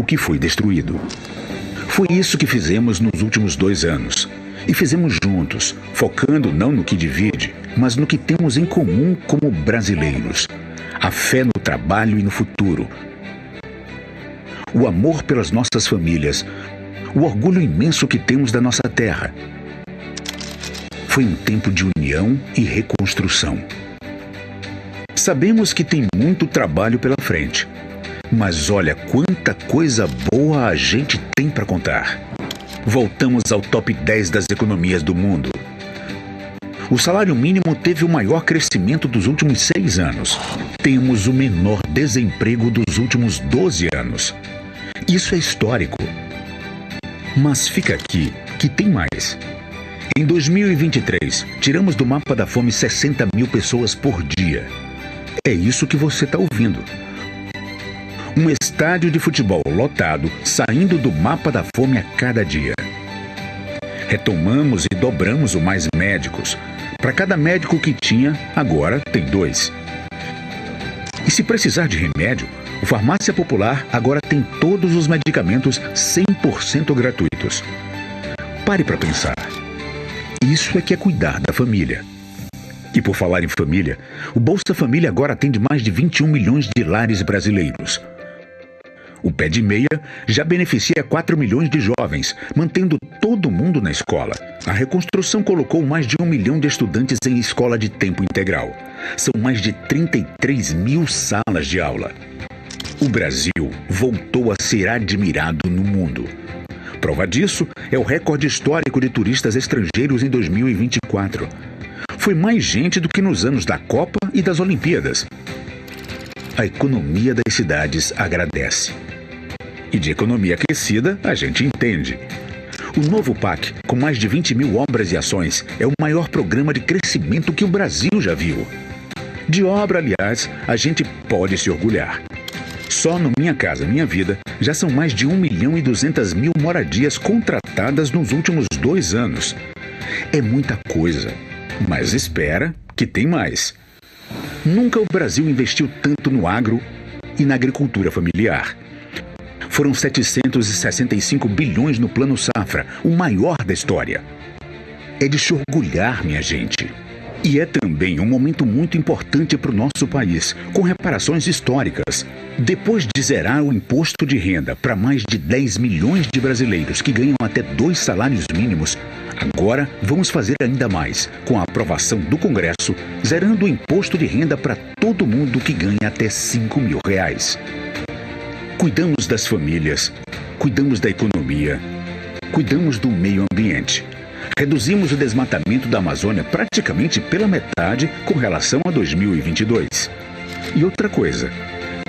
que foi destruído. Foi isso que fizemos nos últimos 2 anos. E fizemos juntos, focando não no que divide, mas no que temos em comum como brasileiros. A fé no trabalho e no futuro. O amor pelas nossas famílias. O orgulho imenso que temos da nossa terra. Foi um tempo de união e reconstrução. Sabemos que tem muito trabalho pela frente. Mas olha quanta coisa boa a gente tem para contar. Voltamos ao top 10 das economias do mundo. O salário mínimo teve o maior crescimento dos últimos 6 anos. Temos o menor desemprego dos últimos 12 anos. Isso é histórico. Mas fica aqui que tem mais. Em 2023, tiramos do mapa da fome 60 mil pessoas por dia. É isso que você está ouvindo. Um estádio de futebol lotado, saindo do mapa da fome a cada dia. Retomamos e dobramos o Mais Médicos. Para cada médico que tinha, agora tem 2. E se precisar de remédio, o Farmácia Popular agora tem todos os medicamentos 100% gratuitos. Pare para pensar. Isso é que é cuidar da família. E por falar em família, o Bolsa Família agora atende mais de 21 milhões de lares brasileiros. O Pé de Meia já beneficia 4 milhões de jovens, mantendo todo mundo na escola. A reconstrução colocou mais de 1 milhão de estudantes em escola de tempo integral. São mais de 33 mil salas de aula. O Brasil voltou a ser admirado no mundo. Prova disso é o recorde histórico de turistas estrangeiros em 2024. Foi mais gente do que nos anos da Copa e das Olimpíadas. A economia das cidades agradece. E de economia aquecida, a gente entende. O novo PAC, com mais de 20 mil obras e ações, é o maior programa de crescimento que o Brasil já viu. De obra, aliás, a gente pode se orgulhar. Só no Minha Casa Minha Vida, já são mais de 1.200.000 moradias contratadas nos últimos 2 anos. É muita coisa, mas espera que tem mais. Nunca o Brasil investiu tanto no agro e na agricultura familiar. Foram 765 bilhões no Plano Safra, o maior da história. É de se orgulhar, minha gente. E é também um momento muito importante para o nosso país, com reparações históricas. Depois de zerar o imposto de renda para mais de 10 milhões de brasileiros que ganham até 2 salários mínimos, agora vamos fazer ainda mais, com a aprovação do Congresso, zerando o imposto de renda para todo mundo que ganha até R$ 5.000. Cuidamos das famílias, cuidamos da economia, cuidamos do meio ambiente. Reduzimos o desmatamento da Amazônia praticamente pela metade com relação a 2022. E outra coisa,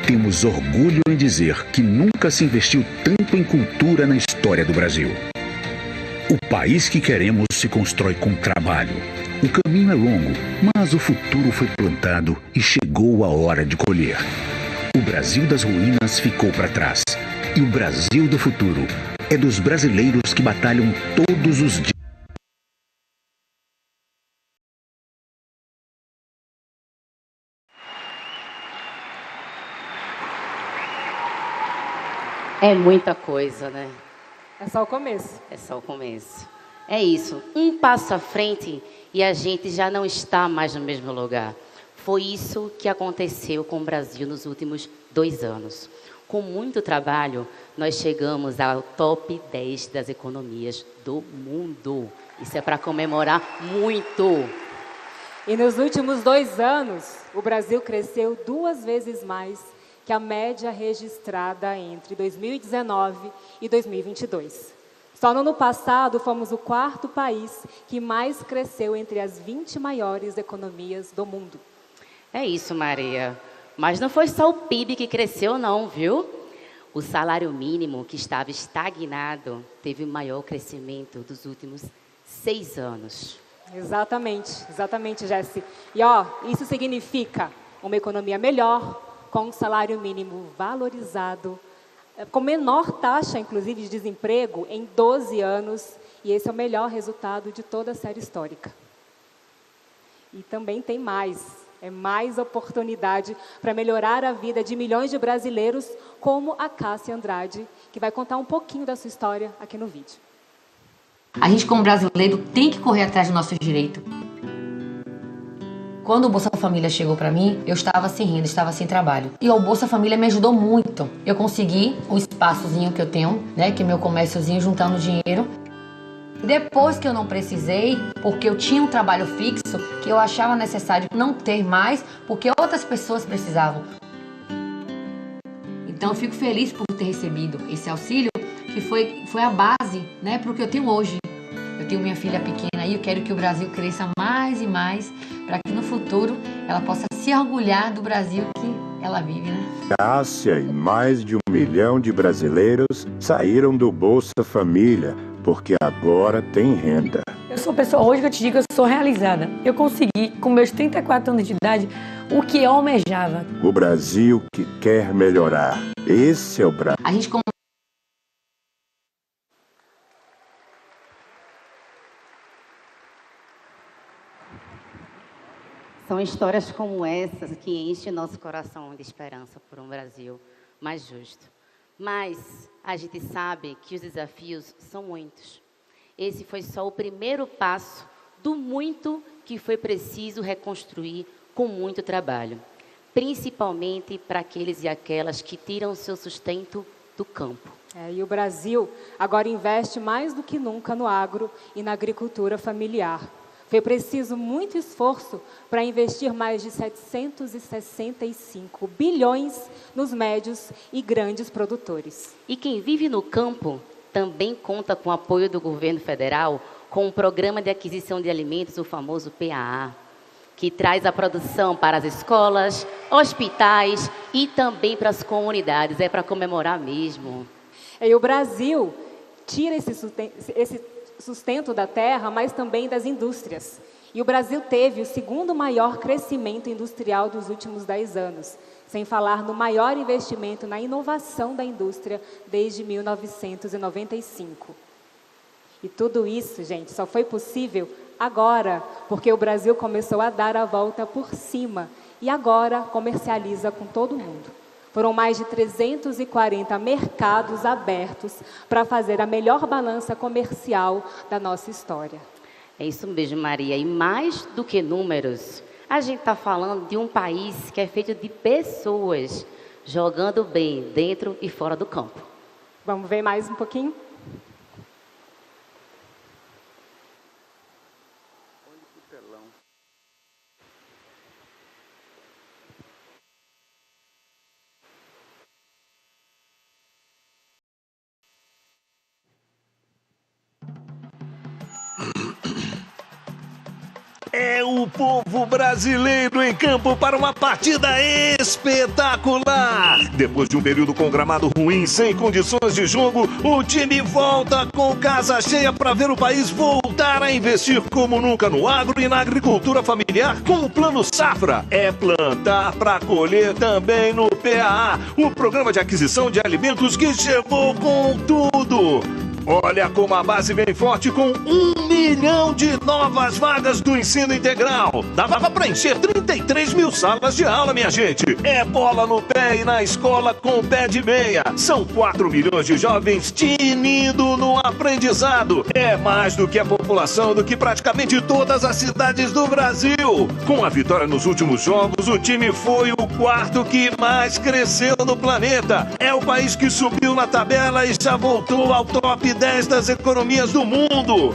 temos orgulho em dizer que nunca se investiu tanto em cultura na história do Brasil. O país que queremos se constrói com trabalho. O caminho é longo, mas o futuro foi plantado e chegou a hora de colher. O Brasil das ruínas ficou para trás. E o Brasil do futuro é dos brasileiros que batalham todos os dias. É muita coisa, né? É só o começo. É só o começo. É isso. Um passo à frente e a gente já não está mais no mesmo lugar. Foi isso que aconteceu com o Brasil nos últimos 2 anos. Com muito trabalho, nós chegamos ao top 10 das economias do mundo. Isso é para comemorar muito. E nos últimos 2 anos, o Brasil cresceu 2 vezes mais que a média registrada entre 2019 e 2022. Só no ano passado, fomos o 4º país que mais cresceu entre as 20 maiores economias do mundo. É isso, Maria. Mas não foi só o PIB que cresceu, não, viu? O salário mínimo, que estava estagnado, teve o maior crescimento dos últimos 6 anos. Exatamente, Jessi. E isso significa uma economia melhor, com um salário mínimo valorizado, com menor taxa, inclusive, de desemprego em 12 anos. E esse é o melhor resultado de toda a série histórica. E também tem mais. é mais oportunidade para melhorar a vida de milhões de brasileiros, como a Cássia Andrade, que vai contar um pouquinho da sua história aqui no vídeo. A gente, como brasileiro, tem que correr atrás do nosso direito. Quando o Bolsa Família chegou para mim, eu estava sem renda, estava sem trabalho. E o Bolsa Família me ajudou muito. Eu consegui um espaçozinho que eu tenho, né, que é meu comérciozinho, juntando dinheiro. Depois que eu não precisei, porque eu tinha um trabalho fixo, que eu achava necessário não ter mais, porque outras pessoas precisavam. Então eu fico feliz por ter recebido esse auxílio, que foi a base, né, para o que eu tenho hoje. Eu tenho minha filha pequena e eu quero que o Brasil cresça mais e mais, para que no futuro ela possa se orgulhar do Brasil que ela vive, né? Cássia e mais de 1 milhão de brasileiros saíram do Bolsa Família, porque agora tem renda. Eu sou pessoa, hoje que eu te digo, eu sou realizada. Eu consegui, com meus 34 anos de idade, o que eu almejava. O Brasil que quer melhorar. Esse é o Brasil. A gente, como São histórias como essas que enchem nosso coração de esperança por um Brasil mais justo. Mas a gente sabe que os desafios são muitos. Esse foi só o primeiro passo do muito que foi preciso reconstruir com muito trabalho, principalmente para aqueles e aquelas que tiram o seu sustento do campo. E o Brasil agora investe mais do que nunca no agro e na agricultura familiar. Foi preciso muito esforço para investir mais de 765 bilhões nos médios e grandes produtores. E quem vive no campo também conta com o apoio do governo federal com o Programa de Aquisição de Alimentos, o famoso PAA, que traz a produção para as escolas, hospitais e também para as comunidades. É para comemorar mesmo. E o Brasil tira esse sustento da terra, mas também das indústrias. E o Brasil teve o segundo maior crescimento industrial dos últimos 10 anos, sem falar no maior investimento na inovação da indústria desde 1995. E tudo isso, gente, só foi possível agora, porque o Brasil começou a dar a volta por cima e agora comercializa com todo mundo. Foram mais de 340 mercados abertos para fazer a melhor balança comercial da nossa história. É isso mesmo, Maria. E mais do que números, a gente está falando de um país que é feito de pessoas jogando bem dentro e fora do campo. Vamos ver mais um pouquinho? É o povo brasileiro em campo para uma partida espetacular. Depois de um período com gramado ruim, sem condições de jogo, o time volta com casa cheia para ver o país voltar a investir como nunca no agro e na agricultura familiar com o Plano Safra. É plantar para colher também no PAA, o Programa de Aquisição de Alimentos que chegou com tudo. Olha como a base vem forte com 1 milhão de novas vagas do ensino integral. Dava para encher 33 mil salas de aula, minha gente. É bola no pé e na escola com pé de meia. São 4 milhões de jovens tinindo no aprendizado. É mais do que a população do que praticamente todas as cidades do Brasil. Com a vitória nos últimos jogos, o time foi o 4º que mais cresceu no planeta. É o país que subiu na tabela e já voltou ao top 10 das economias do mundo.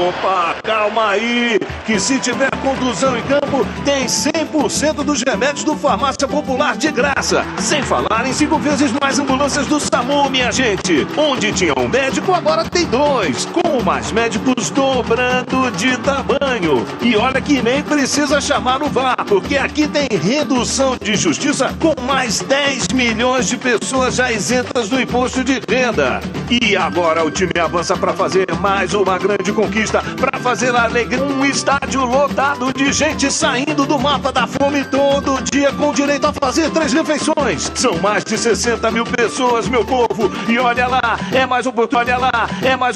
Opa, calma aí, que se tiver contusão em campo, tem 100% dos remédios do Farmácia Popular de graça. Sem falar em 5 vezes mais ambulâncias do SAMU, minha gente. Onde tinha um médico, agora tem 2. Com mais médicos dobrando de tamanho. E olha que nem precisa chamar o VAR, porque aqui tem redução de justiça com mais 10 milhões de pessoas já isentas do imposto de renda. E agora o time avança para fazer mais uma grande conquista, para fazer a alegria. Um estádio lotado de gente saindo do mapa da fome todo dia com direito a fazer 3 refeições. São mais de 60 mil pessoas, meu povo. E olha lá, é mais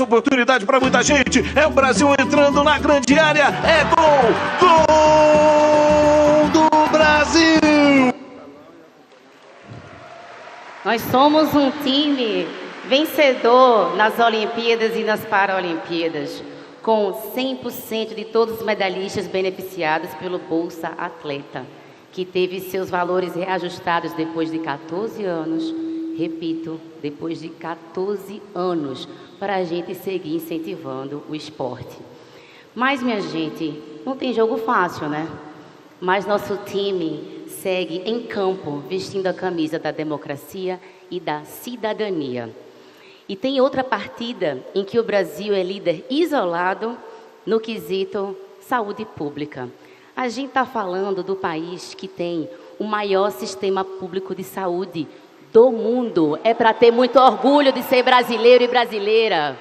oportunidade para muita gente. É o Brasil entrando na grande área. É gol! Gol do Brasil! Nós somos um time vencedor nas Olimpíadas e nas Paralimpíadas, com 100% de todos os medalhistas beneficiados pelo Bolsa Atleta, que teve seus valores reajustados depois de 14 anos, repito, depois de 14 anos, para a gente seguir incentivando o esporte. Mas, minha gente, não tem jogo fácil, né? Mas nosso time segue em campo, vestindo a camisa da democracia e da cidadania. E tem outra partida em que o Brasil é líder isolado no quesito saúde pública. A gente está falando do país que tem o maior sistema público de saúde do mundo. É para ter muito orgulho de ser brasileiro e brasileira.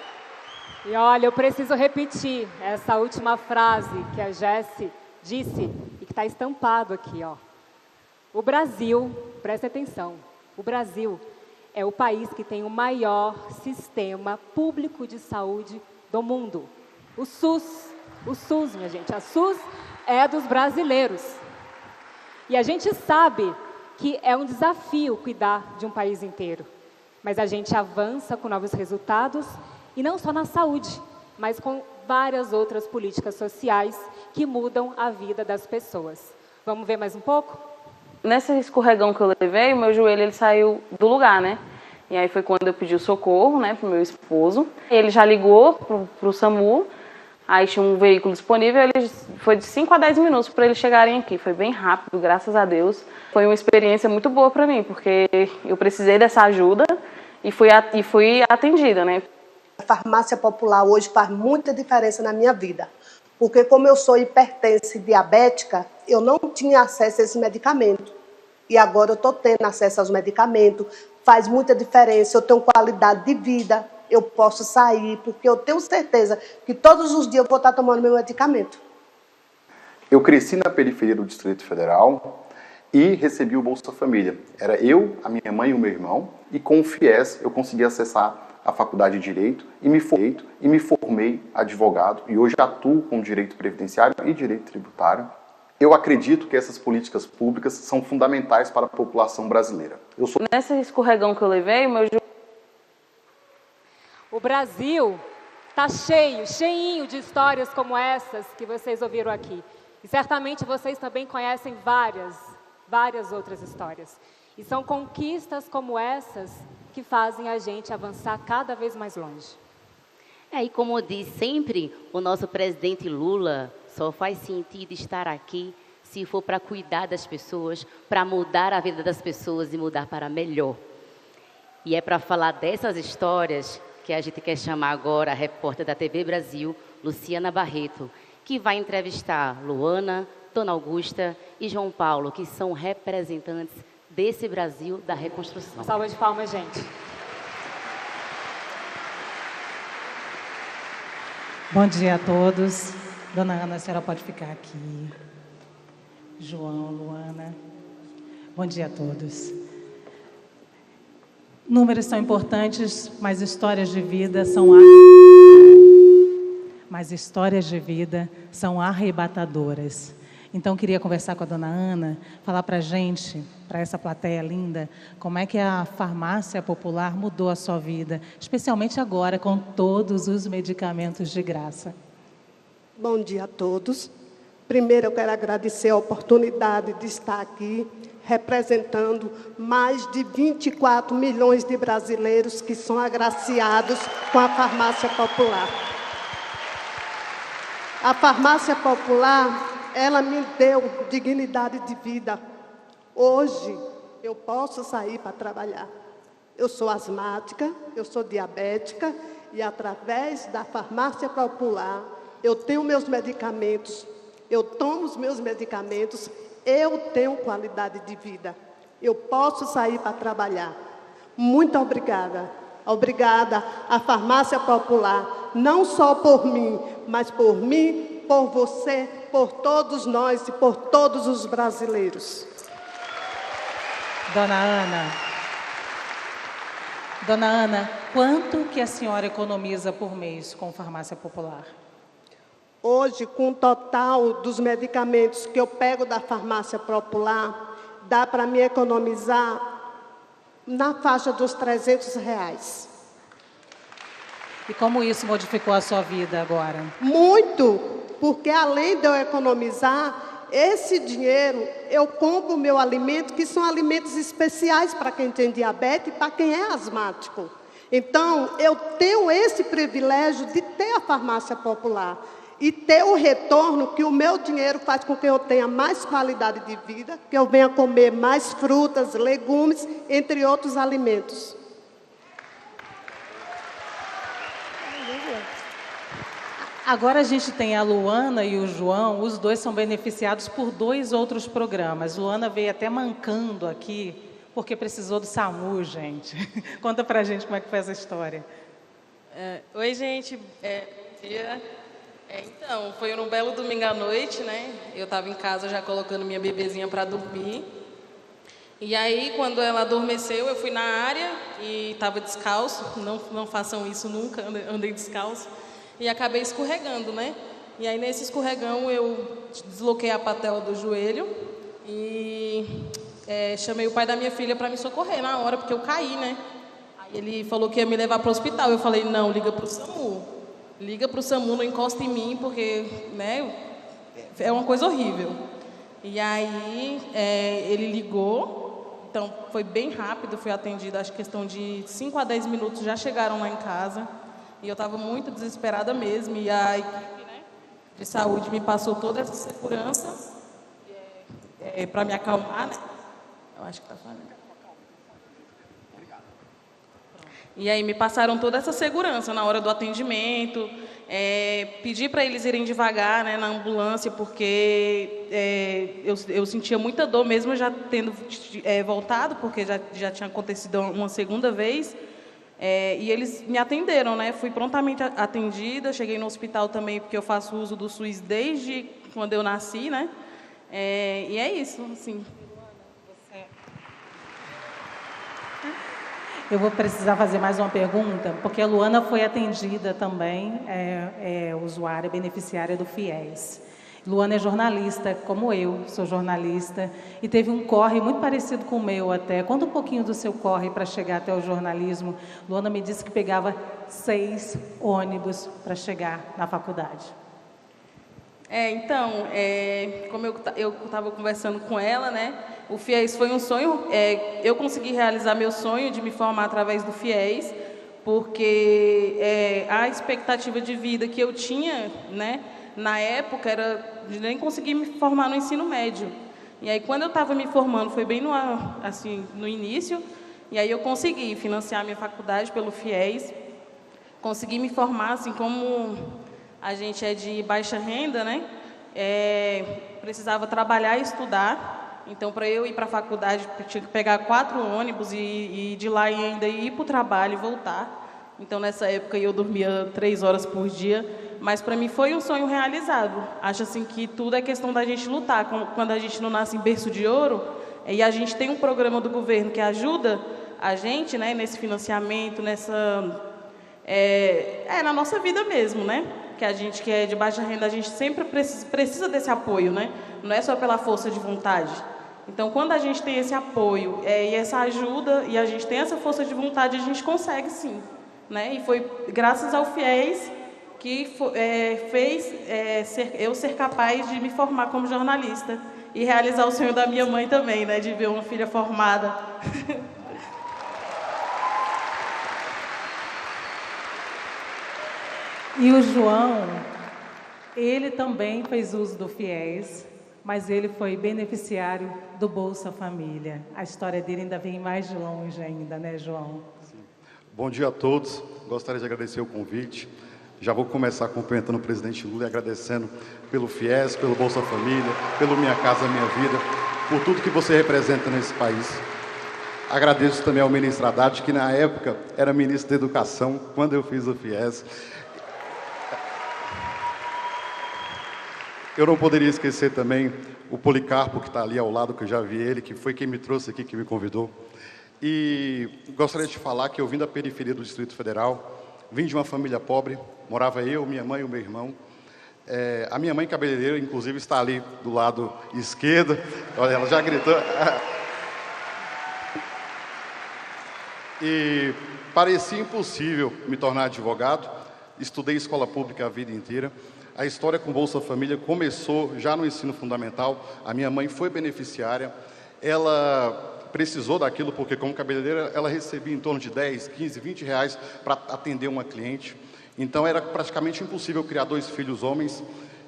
E olha, eu preciso repetir essa última frase que a Jessi disse e que está estampado aqui, ó. O Brasil, preste atenção, o Brasil é o país que tem o maior sistema público de saúde do mundo. O SUS, minha gente, a SUS é dos brasileiros. E a gente sabe que é um desafio cuidar de um país inteiro. Mas a gente avança com novos resultados, e não só na saúde, mas com várias outras políticas sociais que mudam a vida das pessoas. Vamos ver mais um pouco? Nesse escorregão que eu levei, o meu joelho ele saiu do lugar, né? E aí foi quando eu pedi o socorro, né, pro meu esposo. Ele já ligou pro SAMU, aí tinha um veículo disponível, ele foi de 5 a 10 minutos para eles chegarem aqui. Foi bem rápido, graças a Deus. Foi uma experiência muito boa para mim, porque eu precisei dessa ajuda e fui atendida, né? A farmácia popular hoje faz muita diferença na minha vida, porque como eu sou hipertensa e diabética, eu não tinha acesso a esse medicamento. E agora eu estou tendo acesso aos medicamentos, faz muita diferença, eu tenho qualidade de vida, eu posso sair, porque eu tenho certeza que todos os dias eu vou estar tomando meu medicamento. Eu cresci na periferia do Distrito Federal e recebi o Bolsa Família. Era eu, a minha mãe e o meu irmão, e com o FIES eu consegui acessar a faculdade de Direito e me formei advogado e hoje atuo com Direito Previdenciário e Direito Tributário. Eu acredito que essas políticas públicas são fundamentais para a população brasileira. Nesse escorregão que eu levei, O Brasil está cheinho de histórias como essas que vocês ouviram aqui. E certamente vocês também conhecem várias outras histórias. E são conquistas como essas que fazem a gente avançar cada vez mais longe. E como diz sempre o nosso presidente Lula, só faz sentido estar aqui se for para cuidar das pessoas, para mudar a vida das pessoas e mudar para melhor. E é para falar dessas histórias que a gente quer chamar agora a repórter da TV Brasil, Luciana Barreto, que vai entrevistar Luana, Dona Augusta e João Paulo, que são representantes desse Brasil da reconstrução. Salva de palmas, gente. Bom dia a todos. Dona Ana, a senhora pode ficar aqui. João, Luana. Bom dia a todos. Números são importantes, mas histórias de vida são arrebatadoras. Então, queria conversar com a Dona Ana, falar para a gente, para essa plateia linda, como é que a farmácia popular mudou a sua vida, especialmente agora, com todos os medicamentos de graça. Bom dia a todos. Primeiro, eu quero agradecer a oportunidade de estar aqui, representando mais de 24 milhões de brasileiros que são agraciados com a farmácia popular. A farmácia popular, ela me deu dignidade de vida. Hoje, eu posso sair para trabalhar. Eu sou asmática, eu sou diabética, e através da farmácia popular, eu tenho meus medicamentos, eu tomo os meus medicamentos, eu tenho qualidade de vida. Eu posso sair para trabalhar. Muito obrigada. Obrigada à farmácia popular não só por mim, mas por mim, por você, por todos nós e por todos os brasileiros. Dona Ana, quanto que a senhora economiza por mês com farmácia popular? Hoje, com o total dos medicamentos que eu pego da farmácia popular, dá para me economizar na faixa dos R$300. E como isso modificou a sua vida agora? Muito, porque além de eu economizar, esse dinheiro eu compro o meu alimento, que são alimentos especiais para quem tem diabetes e para quem é asmático. Então, eu tenho esse privilégio de ter a farmácia popular e ter o retorno que o meu dinheiro faz com que eu tenha mais qualidade de vida, que eu venha comer mais frutas, legumes, entre outros alimentos. Agora a gente tem a Luana e o João, os dois são beneficiados por 2 outros programas. Luana veio até mancando aqui, porque precisou do SAMU, gente. Conta pra gente como é que foi essa história. Oi, gente. Bom dia. Então, foi num belo domingo à noite, né? Eu estava em casa já colocando minha bebezinha para dormir. E aí, quando ela adormeceu, eu fui na área e estava descalço. Não façam isso nunca, andei descalço. E acabei escorregando, né? E aí, nesse escorregão, eu desloquei a patela do joelho e chamei o pai da minha filha para me socorrer na hora, porque eu caí, né? Aí ele falou que ia me levar para o hospital. Eu falei, não, liga para o SAMU. Liga para o SAMU, não encosta em mim, porque, né, é uma coisa horrível. E aí, ele ligou, então foi bem rápido, fui atendida, acho que questão de 5 a 10 minutos, já chegaram lá em casa. E eu estava muito desesperada mesmo, e a equipe, né, de saúde me passou toda essa segurança para me acalmar, né? Eu acho que está falando. E aí me passaram toda essa segurança na hora do atendimento, pedi para eles irem devagar, né, na ambulância, porque eu sentia muita dor, mesmo já tendo voltado, porque já tinha acontecido uma segunda vez, e eles me atenderam, né, fui prontamente atendida, cheguei no hospital também, porque eu faço uso do SUS desde quando eu nasci, né, e é isso, assim. Eu vou precisar fazer mais uma pergunta, porque a Luana foi atendida também, usuária, beneficiária do FIES. Luana é jornalista, como eu, sou jornalista, e teve um corre muito parecido com o meu até. Conta um pouquinho do seu corre para chegar até o jornalismo. Luana me disse que pegava 6 ônibus para chegar na faculdade. Então, como eu estava conversando com ela, né, o FIES foi um sonho, eu consegui realizar meu sonho de me formar através do FIES, porque a expectativa de vida que eu tinha, né, na época, era de nem conseguir me formar no ensino médio. E aí, quando eu estava me formando, foi bem no início, e aí eu consegui financiar minha faculdade pelo FIES, consegui me formar, assim, como a gente é de baixa renda, né? Precisava trabalhar e estudar. Então, para eu ir para a faculdade, eu tinha que pegar 4 ônibus e de lá ainda ir para o trabalho e voltar. Então, nessa época, eu dormia 3 horas por dia. Mas, para mim, foi um sonho realizado. Acho assim que tudo é questão da gente lutar. Quando a gente não nasce em berço de ouro, e a gente tem um programa do governo que ajuda a gente, né, nesse financiamento, na nossa vida mesmo, né? Que a gente que é de baixa renda, a gente sempre precisa desse apoio, né? Não é só pela força de vontade. Então, quando a gente tem esse apoio e essa ajuda, e a gente tem essa força de vontade, a gente consegue sim, né? E foi graças ao FIES que fez eu ser capaz de me formar como jornalista e realizar o sonho da minha mãe também, né? De ver uma filha formada. E o João, ele também fez uso do FIES, mas ele foi beneficiário do Bolsa Família. A história dele ainda vem mais de longe ainda, né, João? Sim. Bom dia a todos. Gostaria de agradecer o convite. Já vou começar cumprimentando o presidente Lula e agradecendo pelo FIES, pelo Bolsa Família, pelo Minha Casa Minha Vida, por tudo que você representa nesse país. Agradeço também ao ministro Haddad, que na época era ministro da Educação, quando eu fiz o FIES. Eu não poderia esquecer também o Policarpo, que está ali ao lado, que eu já vi ele, que foi quem me trouxe aqui, que me convidou. E gostaria de falar que eu vim da periferia do Distrito Federal, vim de uma família pobre, morava eu, minha mãe e o meu irmão. A minha mãe cabeleireira, inclusive, está ali do lado esquerdo. Olha, ela já gritou. E parecia impossível me tornar advogado. Estudei escola pública a vida inteira. A história com Bolsa Família começou já no ensino fundamental. A minha mãe foi beneficiária. Ela precisou daquilo porque, como cabeleireira, ela recebia em torno de 10, 15, 20 reais para atender uma cliente. Então, era praticamente impossível criar 2 filhos homens.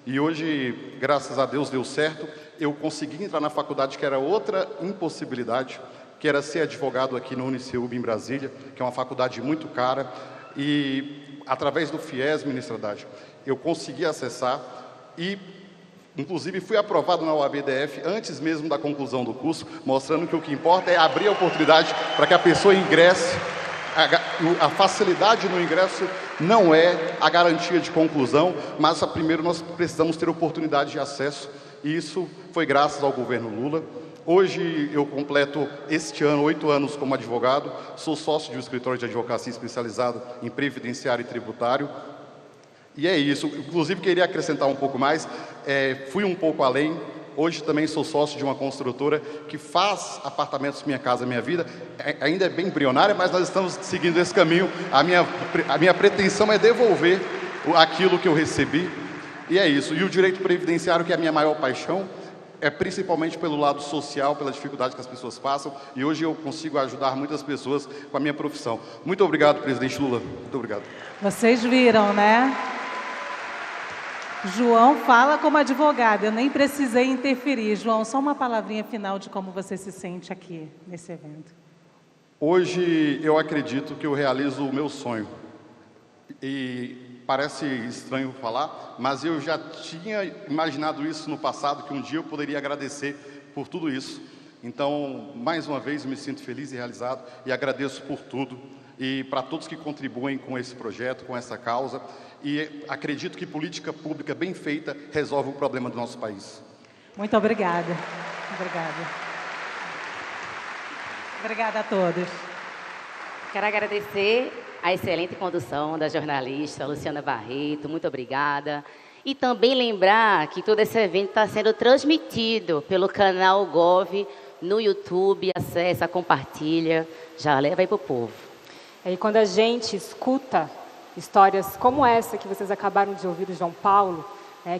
E hoje, graças a Deus, deu certo. Eu consegui entrar na faculdade, que era outra impossibilidade, que era ser advogado aqui no Uniceub, em Brasília, que é uma faculdade muito cara. E, através do FIES, ministra Haddad, eu consegui acessar e, inclusive, fui aprovado na UAB-DF antes mesmo da conclusão do curso, mostrando que o que importa é abrir a oportunidade para que a pessoa ingresse. A facilidade no ingresso não é a garantia de conclusão, mas primeiro nós precisamos ter oportunidade de acesso, e isso foi graças ao governo Lula. Hoje eu completo este ano 8 anos como advogado, sou sócio de um escritório de advocacia especializado em previdenciário e tributário. E é isso, inclusive queria acrescentar um pouco mais, fui um pouco além. Hoje também sou sócio de uma construtora que faz apartamentos Minha Casa Minha Vida. Ainda é bem embrionária, mas nós estamos seguindo esse caminho. A minha pretensão é devolver aquilo que eu recebi. E é isso. E o direito previdenciário, que é a minha maior paixão, é principalmente pelo lado social, pela dificuldade que as pessoas passam. E hoje eu consigo ajudar muitas pessoas com a minha profissão. Muito obrigado, presidente Lula. Muito obrigado. Vocês viram, né? João fala como advogado, eu nem precisei interferir. João, só uma palavrinha final de como você se sente aqui nesse evento. Hoje eu acredito que eu realizo o meu sonho. E parece estranho falar, mas eu já tinha imaginado isso no passado, que um dia eu poderia agradecer por tudo isso. Então, mais uma vez, me sinto feliz e realizado e agradeço por tudo. E para todos que contribuem com esse projeto, com essa causa. E acredito que política pública bem feita resolve o problema do nosso país. Muito obrigada. Obrigada. Obrigada a todos. Quero agradecer a excelente condução da jornalista Luciana Barreto. Muito obrigada. E também lembrar que todo esse evento está sendo transmitido pelo canal Gov no YouTube. Acessa, compartilha, já leva aí para o povo. E quando a gente escuta histórias como essa que vocês acabaram de ouvir do João Paulo,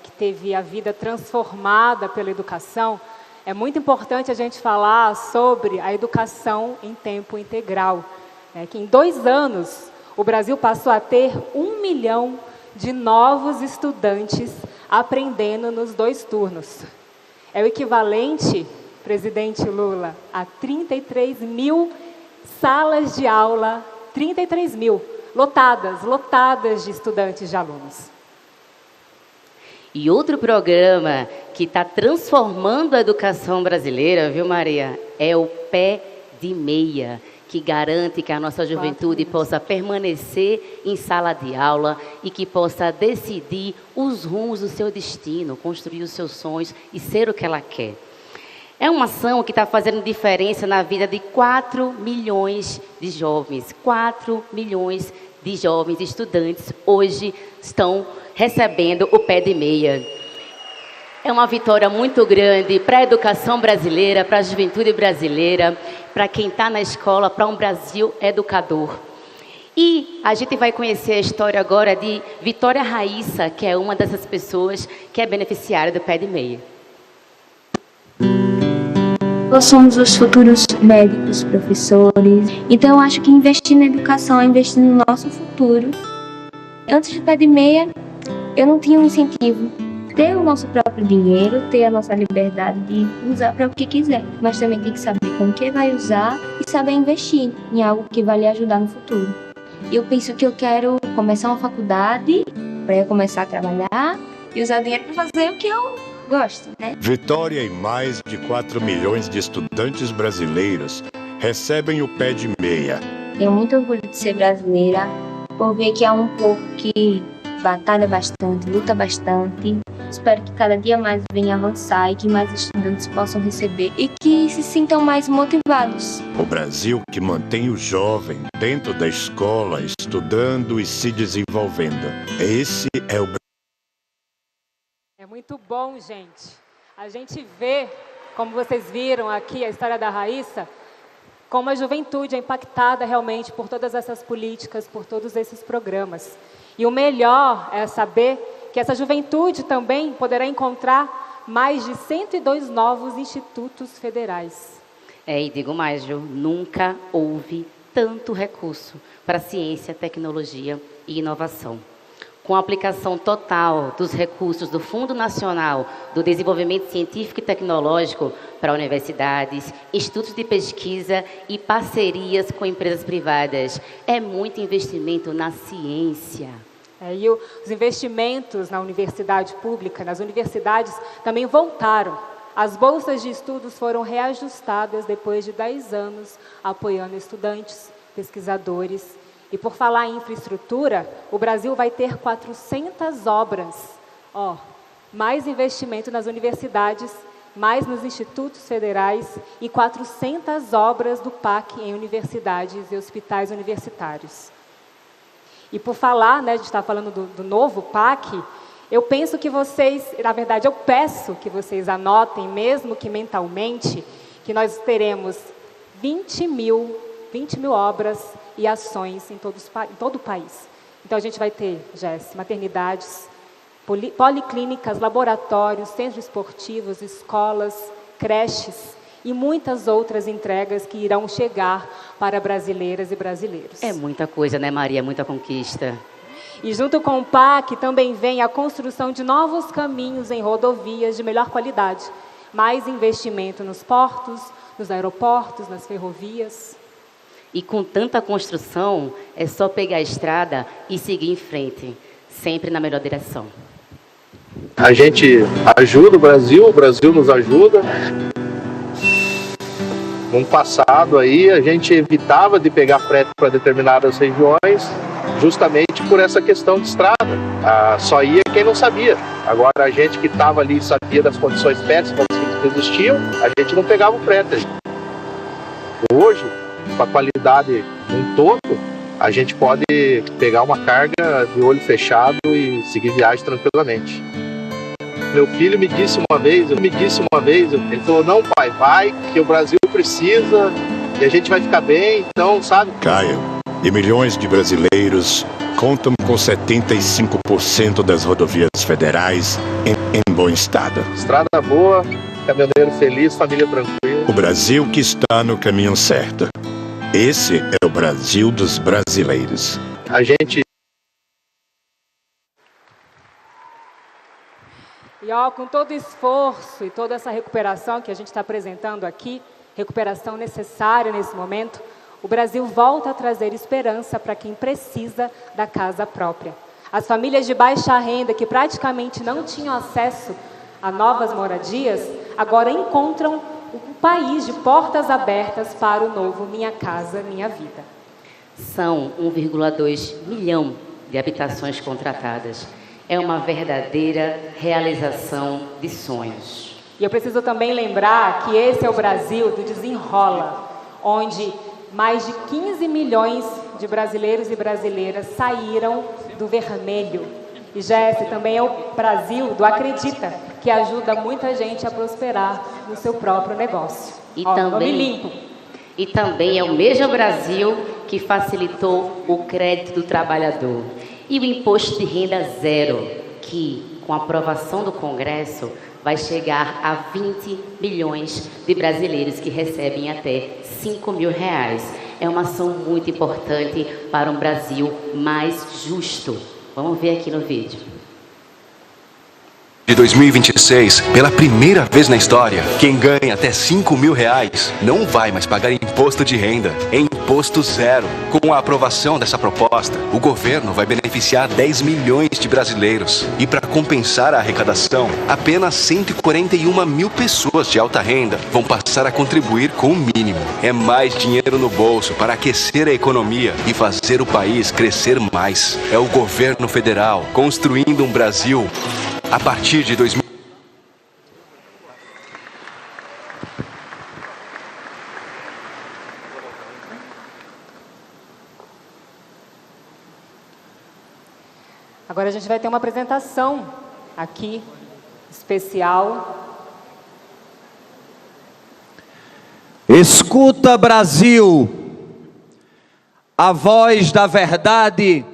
que teve a vida transformada pela educação, é muito importante a gente falar sobre a educação em tempo integral. Que em 2 anos o Brasil passou a ter 1 milhão de novos estudantes aprendendo nos 2 turnos. É o equivalente, presidente Lula, a 33 mil salas de aula, 33 mil, lotadas de estudantes, de alunos. E outro programa que está transformando a educação brasileira, viu, Maria, é o Pé de Meia, que garante que a nossa juventude possa permanecer em sala de aula e que possa decidir os rumos do seu destino, construir os seus sonhos e ser o que ela quer. É uma ação que está fazendo diferença na vida de 4 milhões de jovens. 4 milhões de jovens estudantes hoje estão recebendo o Pé de Meia. É uma vitória muito grande para a educação brasileira, para a juventude brasileira, para quem está na escola, para um Brasil educador. E a gente vai conhecer a história agora de Vitória Raíssa, que é uma dessas pessoas que é beneficiária do Pé de Meia. Nós somos os futuros médicos, professores. Então, eu acho que investir na educação é investir no nosso futuro. Antes do Pé de Meia, eu não tinha um incentivo. Ter o nosso próprio dinheiro, ter a nossa liberdade de usar para o que quiser. Mas também tem que saber com o que vai usar e saber investir em algo que vai lhe ajudar no futuro. Eu penso que eu quero começar uma faculdade para eu começar a trabalhar e usar o dinheiro para fazer o que eu gosto, né? Vitória e mais de 4 milhões de estudantes brasileiros recebem o Pé de Meia. Tenho muito orgulho de ser brasileira, por ver que é um povo que batalha bastante, luta bastante, Espero que cada dia mais venha avançar e que mais estudantes possam receber e que se sintam mais motivados. O Brasil que mantém o jovem dentro da escola, estudando e se desenvolvendo. Esse é o Brasil. É muito bom, gente. A gente vê, como vocês viram aqui, a história da Raíssa, como a juventude é impactada realmente por todas essas políticas, por todos esses programas. E o melhor é saber que essa juventude também poderá encontrar mais de 102 novos institutos federais. E digo mais, Ju, nunca houve tanto recurso para ciência, tecnologia e inovação. Com a aplicação total dos recursos do Fundo Nacional do Desenvolvimento Científico e Tecnológico para universidades, institutos de pesquisa e parcerias com empresas privadas. É muito investimento na ciência. E os investimentos na universidade pública, nas universidades, também voltaram. As bolsas de estudos foram reajustadas depois de 10 anos, apoiando estudantes, pesquisadores. E por falar em infraestrutura, o Brasil vai ter 400 obras. Mais investimento nas universidades, mais nos institutos federais e 400 obras do PAC em universidades e hospitais universitários. E por falar, a gente está falando do novo PAC, eu penso que vocês, na verdade, eu peço que vocês anotem, mesmo que mentalmente, que nós teremos 20 mil obras e ações em todo o país. Então, a gente vai ter, Jéssica, maternidades, policlínicas, laboratórios, centros esportivos, escolas, creches e muitas outras entregas que irão chegar para brasileiras e brasileiros. É muita coisa, né, Maria? Muita conquista. E junto com o PAC também vem a construção de novos caminhos em rodovias de melhor qualidade, mais investimento nos portos, nos aeroportos, nas ferrovias. E com tanta construção, é só pegar a estrada e seguir em frente, sempre na melhor direção. A gente ajuda o Brasil nos ajuda. No passado aí, a gente evitava de pegar frete para determinadas regiões, justamente por essa questão de estrada. Só ia quem não sabia. Agora, a gente que estava ali e sabia das condições péssimas que existiam, a gente não pegava o frete. Hoje, com a qualidade em todo, a gente pode pegar uma carga de olho fechado e seguir viagem tranquilamente. Meu filho me disse uma vez, ele falou, não pai, vai, que o Brasil precisa e a gente vai ficar bem, então, sabe? Caio, e milhões de brasileiros contam com 75% das rodovias federais em bom estado. Estrada boa, caminhoneiro feliz, família tranquila. O Brasil que está no caminho certo. Esse é o Brasil dos brasileiros. A gente... E com todo o esforço e toda essa recuperação que a gente está apresentando aqui, recuperação necessária nesse momento, o Brasil volta a trazer esperança para quem precisa da casa própria. As famílias de baixa renda que praticamente não tinham acesso a novas moradias, agora encontram um país de portas abertas para o novo Minha Casa, Minha Vida. São 1,2 milhão de habitações contratadas. É uma verdadeira realização de sonhos. E eu preciso também lembrar que esse é o Brasil do desenrola, onde mais de 15 milhões de brasileiros e brasileiras saíram do vermelho. E Jéssica, também é o Brasil do acredita, que ajuda muita gente a prosperar no seu próprio negócio. Nome limpo. E também é o mesmo Brasil que facilitou o crédito do trabalhador. E o imposto de renda zero, que, com a aprovação do Congresso, vai chegar a 20 milhões de brasileiros que recebem até R$5 mil. É uma ação muito importante para um Brasil mais justo. Vamos ver aqui no vídeo. De 2026, pela primeira vez na história, quem ganha até R$5 mil não vai mais pagar imposto de renda, é imposto zero. Com a aprovação dessa proposta, o governo vai beneficiar 10 milhões de brasileiros. E para compensar a arrecadação, apenas 141 mil pessoas de alta renda vão passar a contribuir com o mínimo. É mais dinheiro no bolso para aquecer a economia e fazer o país crescer mais. É o governo federal construindo um Brasil A partir de 2000. Agora a gente vai ter uma apresentação aqui, especial. Escuta, Brasil, a voz da verdade,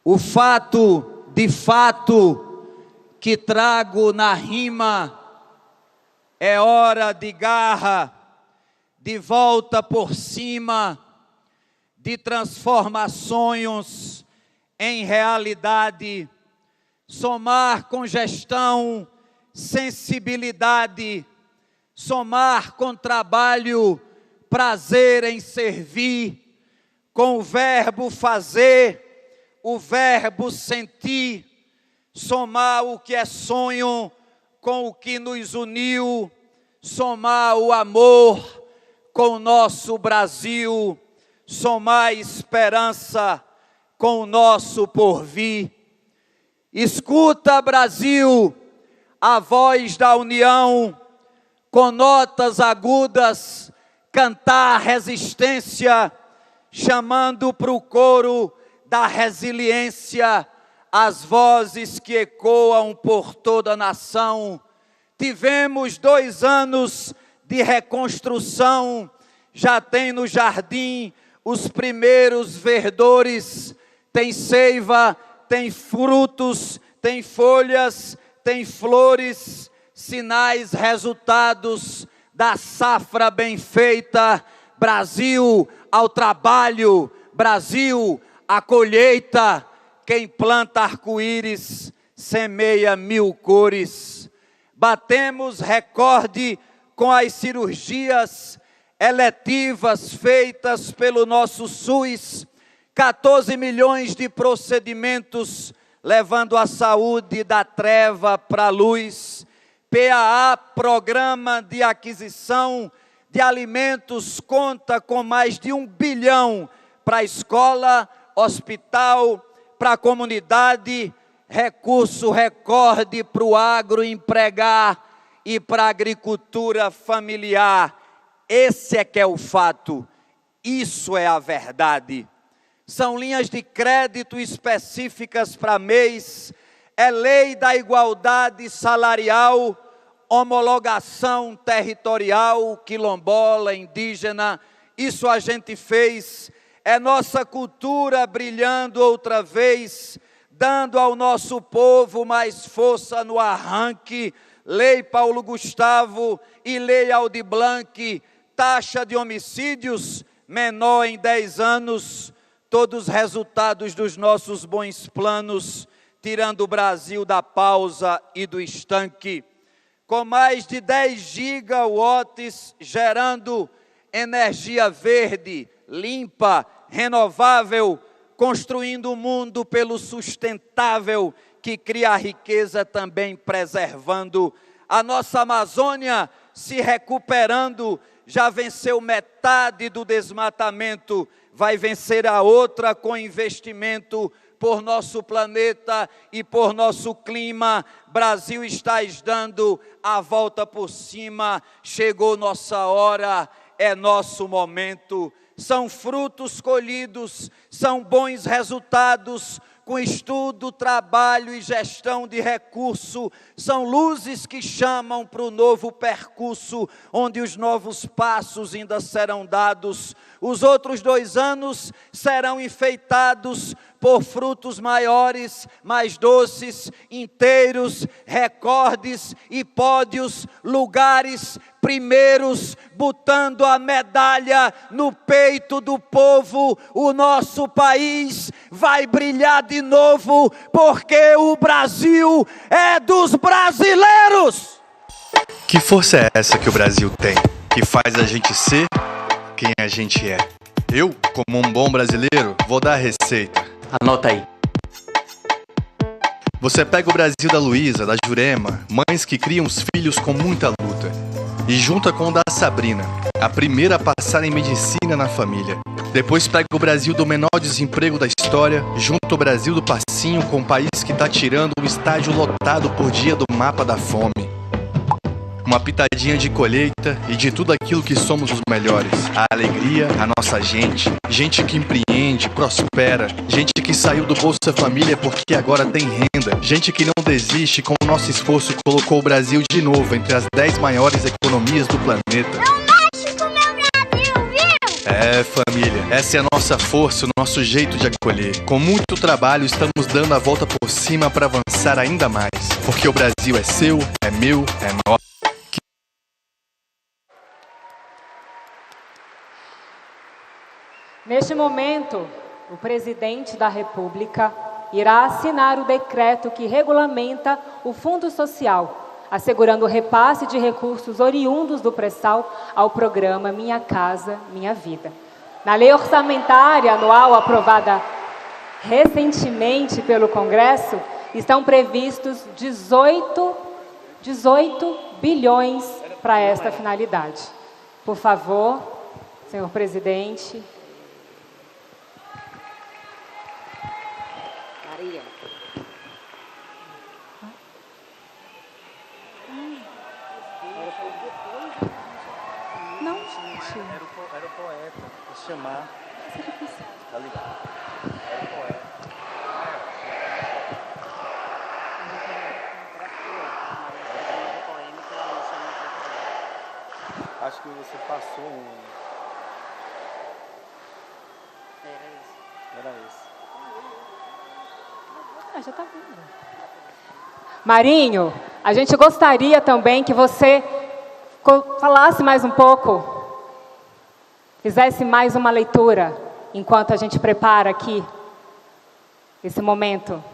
o fato de fato que trago na rima. É hora de garra, de volta por cima, de transformar sonhos em realidade, somar com gestão, sensibilidade, somar com trabalho, prazer em servir, com o verbo fazer, o verbo sentir, somar o que é sonho com o que nos uniu, somar o amor com o nosso Brasil, somar esperança com o nosso porvir. Escuta, Brasil, a voz da união, com notas agudas, cantar resistência, chamando para o coro da resiliência, as vozes que ecoam por toda a nação. Tivemos 2 anos de reconstrução, já tem no jardim os primeiros verdores, tem seiva, tem frutos, tem folhas, tem flores, sinais, resultados da safra bem feita. Brasil ao trabalho, Brasil à colheita. Quem planta arco-íris semeia 1000 cores. Batemos recorde com as cirurgias eletivas feitas pelo nosso SUS. 14 milhões de procedimentos, levando a saúde da treva para a luz. PAA, Programa de Aquisição de Alimentos, conta com mais de 1 bilhão para a escola, hospital, para a comunidade, recurso recorde para o agro empregar e para a agricultura familiar. Esse é que é o fato, isso é a verdade. São linhas de crédito específicas para mês, é lei da igualdade salarial, homologação territorial, quilombola, indígena, isso a gente fez, é nossa cultura brilhando outra vez, dando ao nosso povo mais força no arranque. Lei Paulo Gustavo e Lei Aldir Blanc, taxa de homicídios menor em 10 anos, todos resultados dos nossos bons planos, tirando o Brasil da pausa e do estanque. Com mais de 10 gigawatts gerando energia verde, limpa, renovável, construindo o mundo pelo sustentável, que cria a riqueza também preservando. A nossa Amazônia se recuperando, já venceu metade do desmatamento, vai vencer a outra com investimento por nosso planeta e por nosso clima. Brasil está dando a volta por cima, chegou nossa hora, é nosso momento. São frutos colhidos, são bons resultados, com estudo, trabalho e gestão de recurso, são luzes que chamam para o novo percurso, onde os novos passos ainda serão dados. Os outros 2 anos serão enfeitados por frutos maiores, mais doces, inteiros, recordes e pódios, lugares primeiros, botando a medalha no peito do povo. O nosso país vai brilhar de novo, porque o Brasil é dos brasileiros. Que força é essa que o Brasil tem, que faz a gente ser quem a gente é? Eu, como um bom brasileiro, vou dar a receita. Anota aí. Você pega o Brasil da Luísa, da Jurema, mães que criam os filhos com muita luta, e junta com o da Sabrina, a primeira a passar em medicina na família. Depois pega o Brasil do menor desemprego da história, junto ao Brasil do passinho com o país que tá tirando um estádio lotado por dia do mapa da fome. Uma pitadinha de colheita e de tudo aquilo que somos os melhores. A alegria, a nossa gente. Gente que empreende, prospera. Gente que saiu do Bolsa Família porque agora tem renda. Gente que não desiste, com o nosso esforço colocou o Brasil de novo entre as 10 maiores economias do planeta. É, família, essa é a nossa força, o nosso jeito de acolher. Com muito trabalho, estamos dando a volta por cima para avançar ainda mais. Porque o Brasil é seu, é meu, é nosso. Neste momento, o presidente da República irá assinar o decreto que regulamenta o Fundo Social, assegurando o repasse de recursos oriundos do pré-sal ao programa Minha Casa, Minha Vida. Na Lei Orçamentária Anual aprovada recentemente pelo Congresso, estão previstos 18 bilhões para esta finalidade. Por favor, senhor presidente. Maria. Não, gente. Era o poeta, vou chamar. Tá ligado? Era o poeta. Acho que você passou um. Era esse. Já tá vendo. Marinho, a gente gostaria também que você falasse mais um pouco, fizesse mais uma leitura, enquanto a gente prepara aqui esse momento.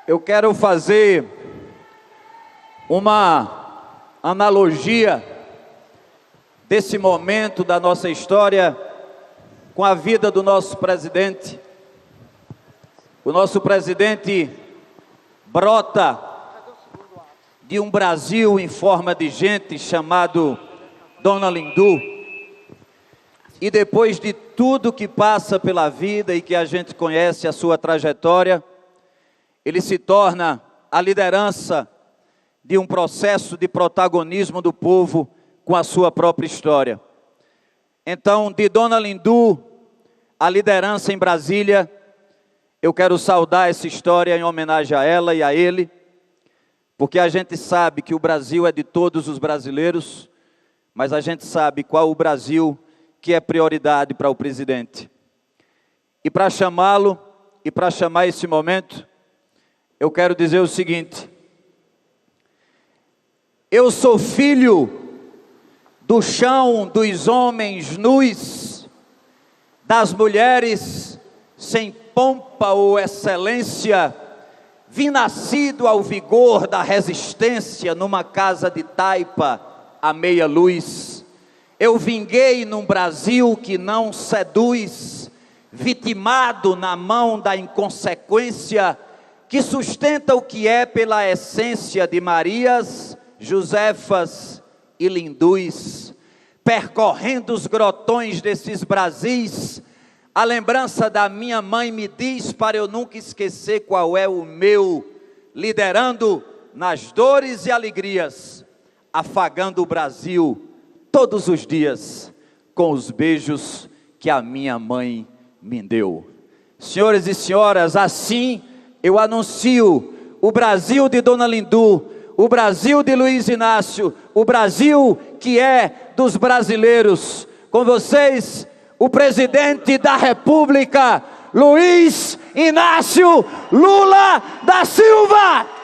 Eu quero fazer uma analogia desse momento da nossa história com a vida do nosso presidente. O nosso presidente brota de um Brasil em forma de gente chamado Dona Lindu. E depois de tudo que passa pela vida e que a gente conhece a sua trajetória, ele se torna a liderança de um processo de protagonismo do povo com a sua própria história. Então, de Dona Lindu, a liderança em Brasília, eu quero saudar essa história em homenagem a ela e a ele, porque a gente sabe que o Brasil é de todos os brasileiros, mas a gente sabe qual o Brasil que é prioridade para o presidente. E para chamá-lo, e para chamar esse momento, eu quero dizer o seguinte: eu sou filho do chão dos homens nus, das mulheres sem pompa ou excelência, vim nascido ao vigor da resistência numa casa de taipa à meia luz. Eu vinguei num Brasil que não seduz, vitimado na mão da inconsequência, que sustenta o que é pela essência de Marias, Josefas e Lindus. Percorrendo os grotões desses Brasis, a lembrança da minha mãe me diz para eu nunca esquecer qual é o meu, liderando nas dores e alegrias, afagando o Brasil todos os dias com os beijos que a minha mãe me deu. Senhores e senhoras, assim eu anuncio o Brasil de Dona Lindu, o Brasil de Luiz Inácio, o Brasil que é dos brasileiros. Com vocês, o presidente da República, Luiz Inácio Lula da Silva.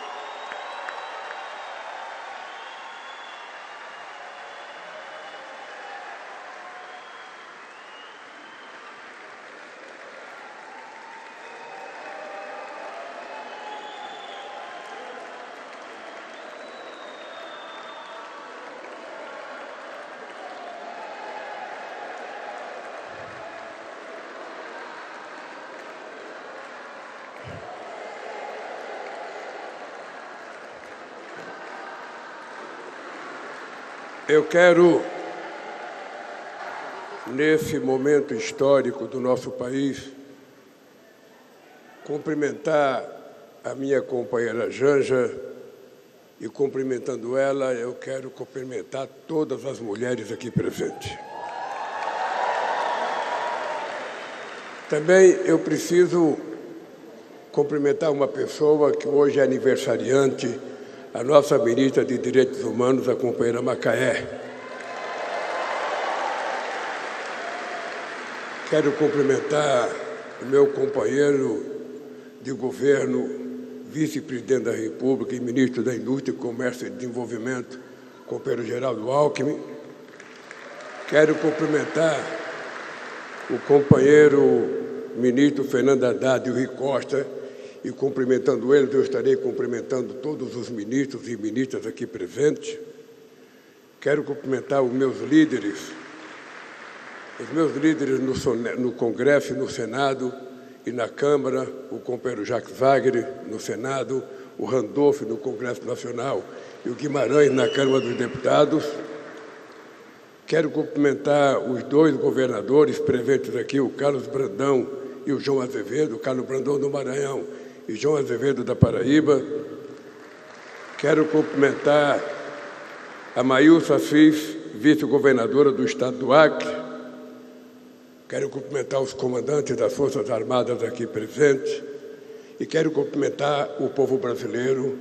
Eu quero, nesse momento histórico do nosso país, cumprimentar a minha companheira Janja e, cumprimentando ela, eu quero cumprimentar todas as mulheres aqui presentes. Também eu preciso cumprimentar uma pessoa que hoje é aniversariante, a nossa ministra de Direitos Humanos, a companheira Macaé. Quero cumprimentar o meu companheiro de governo, vice-presidente da República e ministro da Indústria, Comércio e Desenvolvimento, companheiro Geraldo Alckmin. Quero cumprimentar o companheiro ministro Fernando Haddad e o Rui Costa, e cumprimentando eles, eu estarei cumprimentando todos os ministros e ministras aqui presentes. Quero cumprimentar os meus líderes no Congresso e no Senado e na Câmara, o companheiro Jacques Wagner no Senado, o Randolph no Congresso Nacional e o Guimarães na Câmara dos Deputados. Quero cumprimentar os dois governadores presentes aqui, o Carlos Brandão e o João Azevedo, o Carlos Brandão do Maranhão e João Azevedo da Paraíba. Quero cumprimentar a Maílson Assis, vice-governadora do Estado do Acre. Quero cumprimentar os comandantes das Forças Armadas aqui presentes e quero cumprimentar o povo brasileiro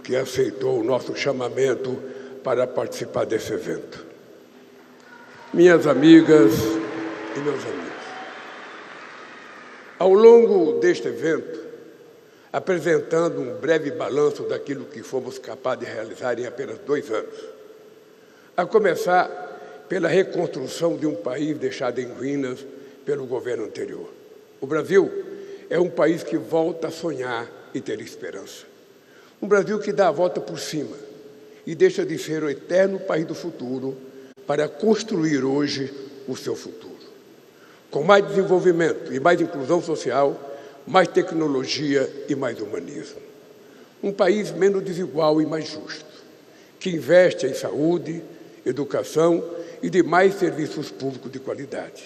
que aceitou o nosso chamamento para participar desse evento. Minhas amigas e meus amigos, ao longo deste evento, apresentando um breve balanço daquilo que fomos capazes de realizar em apenas 2 anos, a começar pela reconstrução de um país deixado em ruínas pelo governo anterior. O Brasil é um país que volta a sonhar e ter esperança. Um Brasil que dá a volta por cima e deixa de ser o eterno país do futuro para construir hoje o seu futuro. Com mais desenvolvimento e mais inclusão social, mais tecnologia e mais humanismo. Um país menos desigual e mais justo, que investe em saúde, educação e demais serviços públicos de qualidade,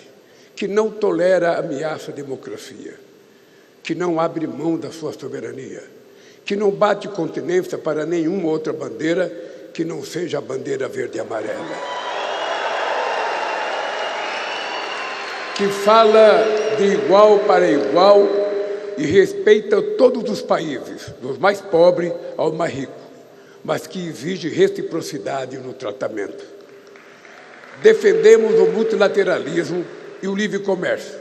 que não tolera ameaça à democracia, que não abre mão da sua soberania, que não bate continência para nenhuma outra bandeira que não seja a bandeira verde e amarela, que fala de igual para igual e respeita todos os países, dos mais pobres ao mais rico, mas que exige reciprocidade no tratamento. Defendemos o multilateralismo e o livre comércio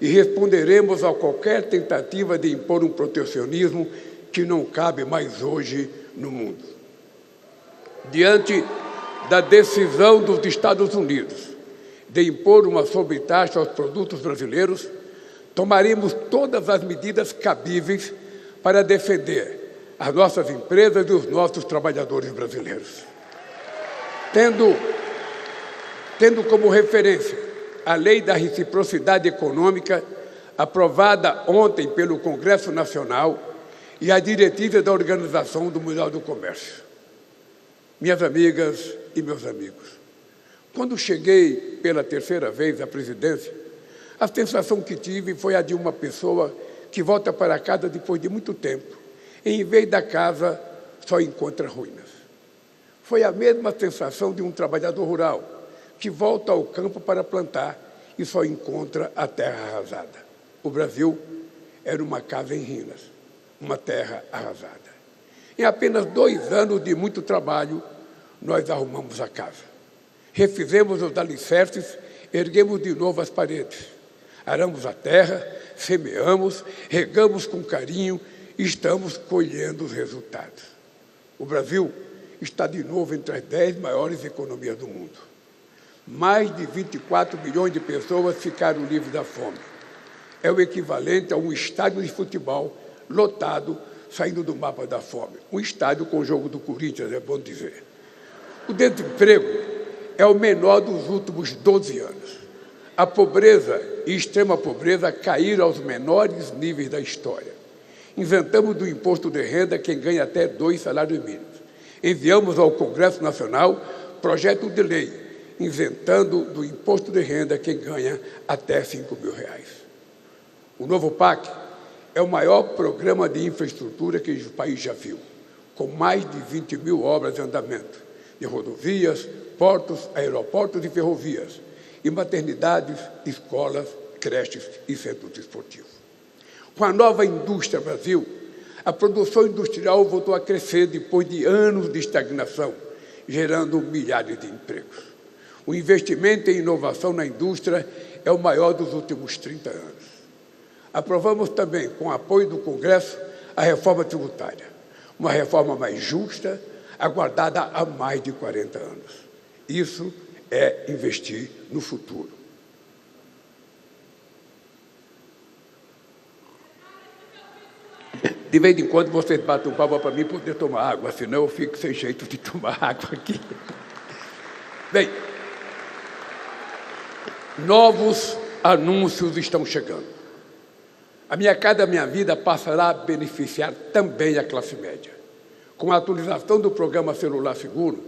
e responderemos a qualquer tentativa de impor um protecionismo que não cabe mais hoje no mundo. Diante da decisão dos Estados Unidos de impor uma sobretaxa aos produtos brasileiros, tomaremos todas as medidas cabíveis para defender as nossas empresas e os nossos trabalhadores brasileiros. Tendo como referência a Lei da Reciprocidade Econômica, aprovada ontem pelo Congresso Nacional, e a diretiva da Organização do Mundial do Comércio. Minhas amigas e meus amigos, quando cheguei pela 3ª vez à presidência, a sensação que tive foi a de uma pessoa que volta para casa depois de muito tempo, e em vez da casa só encontra ruínas. Foi a mesma sensação de um trabalhador rural que volta ao campo para plantar e só encontra a terra arrasada. O Brasil era uma casa em ruínas, uma terra arrasada. Em apenas 2 anos de muito trabalho, nós arrumamos a casa. Refizemos os alicerces, erguemos de novo as paredes. Aramos a terra, semeamos, regamos com carinho e estamos colhendo os resultados. O Brasil está de novo entre as 10 maiores economias do mundo. Mais de 24 milhões de pessoas ficaram livres da fome. É o equivalente a um estádio de futebol lotado, saindo do mapa da fome. Um estádio com o jogo do Corinthians, é bom dizer. O desemprego é o menor dos últimos 12 anos. A pobreza e extrema pobreza caíram aos menores níveis da história. Inventamos do imposto de renda quem ganha até 2 salários mínimos. Enviamos ao Congresso Nacional projeto de lei isentando do imposto de renda quem ganha até R$5 mil. O novo PAC é o maior programa de infraestrutura que o país já viu, com mais de 20 mil obras em andamento, de rodovias, portos, aeroportos e ferrovias, e maternidades, escolas, creches e centros esportivos. Com a nova Indústria Brasil, a produção industrial voltou a crescer depois de anos de estagnação, gerando milhares de empregos. O investimento em inovação na indústria é o maior dos últimos 30 anos. Aprovamos também, com o apoio do Congresso, a reforma tributária, uma reforma mais justa, aguardada há mais de 40 anos. Isso é investir no futuro. De vez em quando vocês batem um palma para mim poder tomar água, senão eu fico sem jeito de tomar água aqui. Bem, novos anúncios estão chegando. A Minha Casa Minha Vida passará a beneficiar também a classe média. Com a atualização do programa Celular Seguro,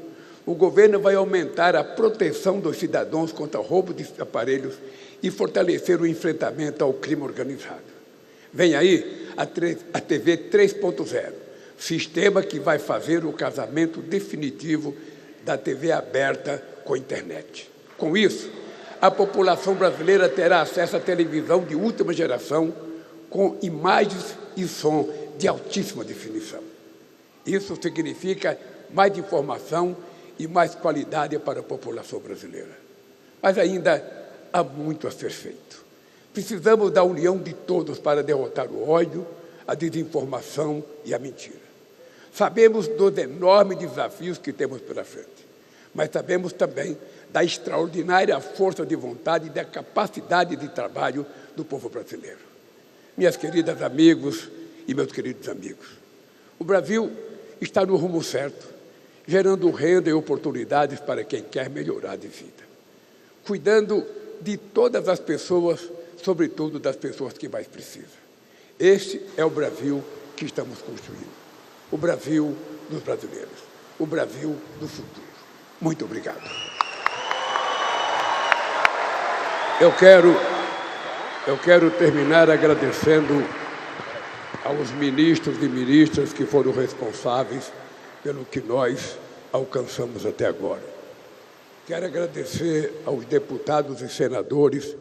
o governo vai aumentar a proteção dos cidadãos contra roubo de aparelhos e fortalecer o enfrentamento ao crime organizado. Vem aí a TV 3.0, sistema que vai fazer o casamento definitivo da TV aberta com a internet. Com isso, a população brasileira terá acesso à televisão de última geração, com imagens e som de altíssima definição. Isso significa mais informação e mais qualidade para a população brasileira. Mas ainda há muito a ser feito. Precisamos da união de todos para derrotar o ódio, a desinformação e a mentira. Sabemos dos enormes desafios que temos pela frente, mas sabemos também da extraordinária força de vontade e da capacidade de trabalho do povo brasileiro. Minhas queridas amigos e meus queridos amigos, o Brasil está no rumo certo, gerando renda e oportunidades para quem quer melhorar de vida, cuidando de todas as pessoas, sobretudo das pessoas que mais precisam. Este é o Brasil que estamos construindo, o Brasil dos brasileiros, o Brasil do futuro. Muito obrigado. Eu quero terminar agradecendo aos ministros e ministras que foram responsáveis pelo que nós alcançamos até agora. Quero agradecer aos deputados e senadores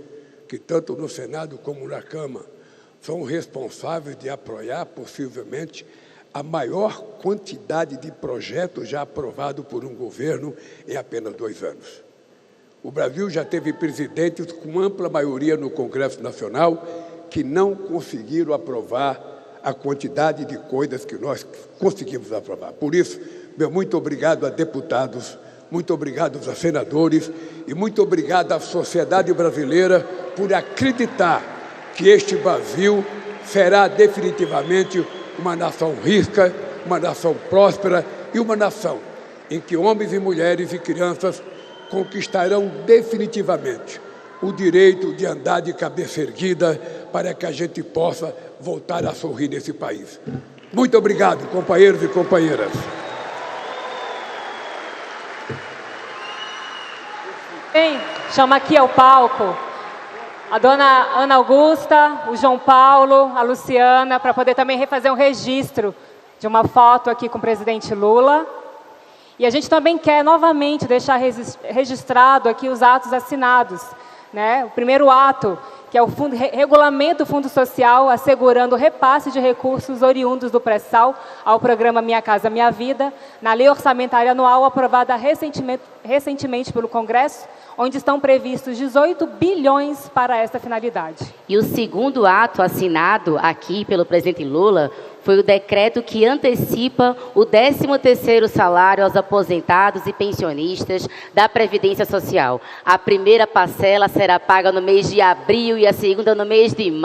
que, tanto no Senado como na Câmara, são responsáveis de apoiar, possivelmente, a maior quantidade de projetos já aprovados por um governo em apenas 2 anos. O Brasil já teve presidentes com ampla maioria no Congresso Nacional que não conseguiram aprovar a quantidade de coisas que nós conseguimos aprovar. Por isso, meu muito obrigado a deputados, muito obrigado a senadores e muito obrigado à sociedade brasileira por acreditar que este Brasil será definitivamente uma nação rica, uma nação próspera e uma nação em que homens e mulheres e crianças conquistarão definitivamente o direito de andar de cabeça erguida para que a gente possa voltar a sorrir nesse país. Muito obrigado, companheiros e companheiras. Bem, chama aqui ao palco a dona Ana Augusta, o João Paulo, a Luciana, para poder também refazer um registro de uma foto aqui com o presidente Lula. E a gente também quer novamente deixar registrado aqui os atos assinados, né? O primeiro ato, que é o regulamento do Fundo Social, assegurando o repasse de recursos oriundos do pré-sal ao programa Minha Casa Minha Vida, na Lei Orçamentária Anual aprovada recentemente pelo Congresso, onde estão previstos 18 bilhões para esta finalidade. E o segundo ato assinado aqui pelo presidente Lula foi o decreto que antecipa o 13º salário aos aposentados e pensionistas da Previdência Social. A primeira parcela será paga no mês de abril e a segunda no mês de maio.